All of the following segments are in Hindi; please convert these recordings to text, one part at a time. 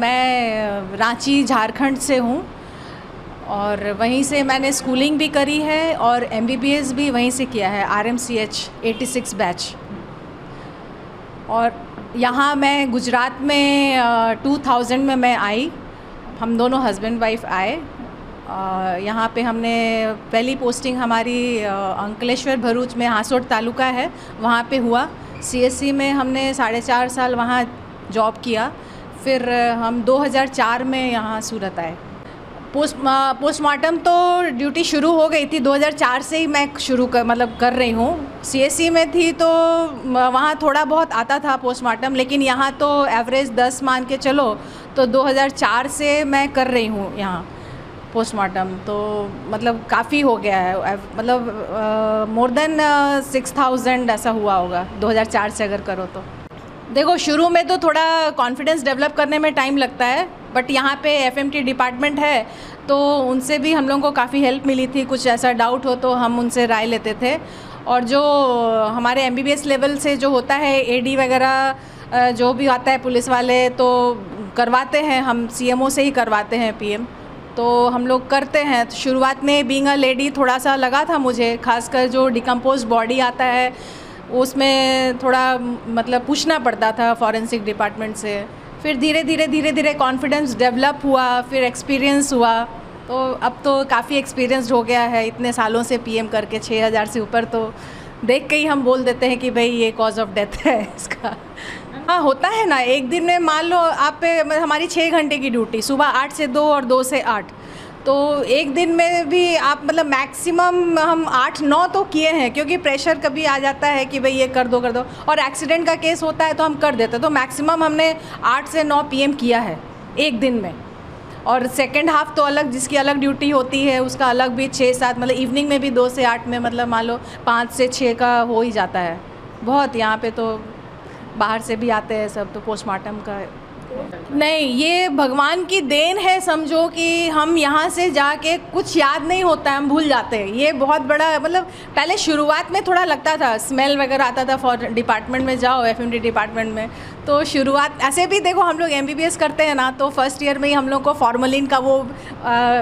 मैं रांची झारखंड से हूँ और वहीं से मैंने स्कूलिंग भी करी है और MBBS भी वहीं से किया है, RMCH 86 बैच। और यहाँ मैं गुजरात में 2000 में मैं आई, हम दोनों हस्बैंड वाइफ आए। यहाँ पे हमने पहली पोस्टिंग हमारी अंकलेश्वर भरूच में हासोट तालुका है, वहाँ पे हुआ। CSC में हमने 4.5 साल वहाँ जॉब किया। फिर हम 2004 में यहाँ सूरत आए। पोस्टमार्टम तो ड्यूटी शुरू हो गई थी 2004 से ही मैं शुरू कर रही हूँ। CSC में थी तो वहाँ थोड़ा बहुत आता था पोस्टमार्टम, लेकिन यहाँ तो एवरेज 10 मान के चलो तो 2004 से मैं कर रही हूँ यहाँ पोस्टमार्टम। तो मतलब काफ़ी हो गया है, मतलब मोर देन 6000 ऐसा हुआ होगा 2004 से अगर करो तो। देखो, शुरू में तो थोड़ा कॉन्फिडेंस डेवलप करने में टाइम लगता है, बट यहाँ पे FMT डिपार्टमेंट है तो उनसे भी हम लोगों को काफ़ी हेल्प मिली थी। कुछ ऐसा डाउट हो तो हम उनसे राय लेते थे। और जो हमारे MBBS लेवल से जो होता है AD वगैरह जो भी आता है पुलिस वाले, तो करवाते हैं, हम CMO से ही करवाते हैं PM, तो हम लोग करते हैं। तो शुरुआत में बीइंग अ लेडी थोड़ा सा लगा था मुझे, खासकर जो डिकम्पोज बॉडी आता है उसमें थोड़ा मतलब पूछना पड़ता था फॉरेंसिक डिपार्टमेंट से। फिर धीरे धीरे कॉन्फिडेंस डेवलप हुआ, फिर एक्सपीरियंस हुआ। तो अब तो काफ़ी एक्सपीरियंस्ड हो गया है इतने सालों से PM करके, 6000 से ऊपर। तो देख के ही हम बोल देते हैं कि भाई ये कॉज ऑफ डेथ है इसका। हाँ, होता है ना, एक दिन में मान लो आप पे हमारी 6 घंटे की ड्यूटी, सुबह 8 से 2 और 2 से 8, तो एक दिन में भी आप मतलब मैक्सिमम हम 8-9 तो किए हैं, क्योंकि प्रेशर कभी आ जाता है कि भाई ये कर दो और एक्सीडेंट का केस होता है तो हम कर देते हैं। तो मैक्सिमम हमने 8 से 9 PM किया है एक दिन में। और सेकेंड हाफ तो अलग, जिसकी अलग ड्यूटी होती है उसका अलग भी 6-7, मतलब इवनिंग में भी 2 से 8 में मतलब मान लो 5 से 6 का हो ही जाता है। बहुत यहाँ पे तो बाहर से भी आते हैं सब, तो पोस्टमार्टम का नहीं, ये भगवान की देन है समझो कि हम यहाँ से जाके कुछ याद नहीं होता है, हम भूल जाते हैं। ये बहुत बड़ा, मतलब पहले शुरुआत में थोड़ा लगता था, स्मेल वगैरह आता था फॉर डिपार्टमेंट में जाओ, FMT डिपार्टमेंट में। तो शुरुआत ऐसे भी देखो, हम लोग MBBS करते हैं ना, तो फर्स्ट ईयर में ही हम लोग को फॉर्मलिन का वो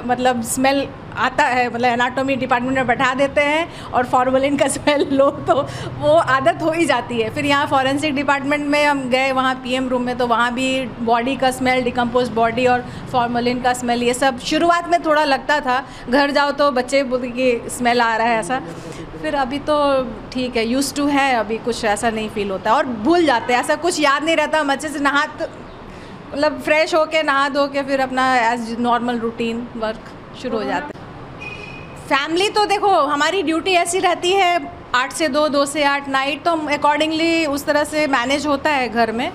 मतलब स्मेल आता है, मतलब एनाटॉमी डिपार्टमेंट में बैठा देते हैं और फॉर्मलिन का स्मेल लो तो वो आदत हो ही जाती है। फिर यहाँ फॉरेंसिक डिपार्टमेंट में हम गए, वहाँ PM रूम में, तो वहाँ भी बॉडी का स्मेल, डिकम्पोज बॉडी और फॉर्मलिन का स्मेल, ये सब शुरुआत में थोड़ा लगता था। घर जाओ तो बच्चे बोलते कि स्मेल आ रहा है ऐसा। फिर अभी तो ठीक है, यूज्ड टू है, अभी कुछ ऐसा नहीं फील होता और भूल जाते हैं, ऐसा कुछ याद नहीं रहता। हम अच्छे से नहा, मतलब फ्रेश होके नहा धो के फिर अपना एज नॉर्मल रूटीन वर्क शुरू हो जाते हैं। फैमिली तो देखो, हमारी ड्यूटी ऐसी रहती है 8 से 2, 2 से 8 नाइट, तो अकॉर्डिंगली उस तरह से मैनेज होता है घर में।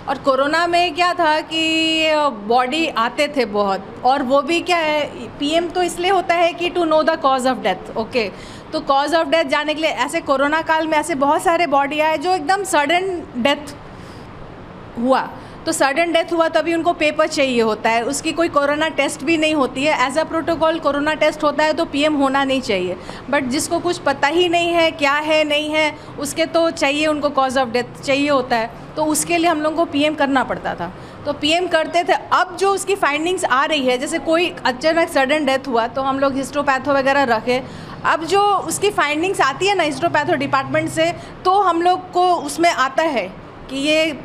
और कोरोना में क्या था कि बॉडी आते थे बहुत, और वो भी क्या है, PM तो इसलिए होता है कि to know the cause of death. Okay, तो कॉज ऑफ डेथ जाने के लिए ऐसे कोरोना काल में ऐसे बहुत सारे बॉडी आए जो एकदम सडन डेथ हुआ। तो सडन डेथ हुआ तभी उनको पेपर चाहिए होता है, उसकी कोई कोरोना टेस्ट भी नहीं होती है। As a protocol corona test होता है तो PM होना नहीं चाहिए, बट जिसको कुछ पता ही नहीं है क्या है नहीं है, उसके तो चाहिए, उनको कॉज ऑफ डेथ चाहिए होता है। तो उसके लिए हम लोगों को PM करना पड़ता था, तो PM करते थे। अब जो उसकी फाइंडिंग्स आ रही है, जैसे कोई अचानक सडन डेथ हुआ तो हम लोग हिस्टोपैथो वगैरह रखे। अब जो उसकी फाइंडिंग्स आती है ना हिस्टोपैथो डिपार्टमेंट से, तो हम लोग को उसमें आता है कि ये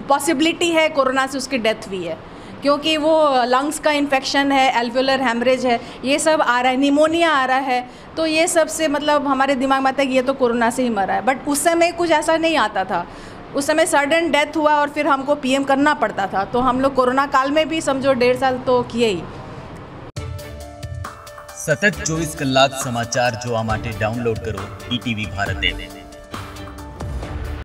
पॉसिबिलिटी है कोरोना से उसकी डेथ हुई है, क्योंकि वो लंग्स का इन्फेक्शन है, एल्वियोलर हेमरेज है, ये सब आ रहा है, निमोनिया आ रहा है। तो ये सब से मतलब हमारे दिमाग में आता है कि ये तो कोरोना से ही मरा है, बट उस समय कुछ ऐसा नहीं आता था। उस समय सडन डेथ हुआ और फिर हमको PM करना पड़ता था। तो हम लोग कोरोना काल में भी समझो 1.5 साल तो किए ही। સતત 24 કલાક સમાચાર જોવા માટે ડાઉનલોડ કરો ETV ભારત એપ।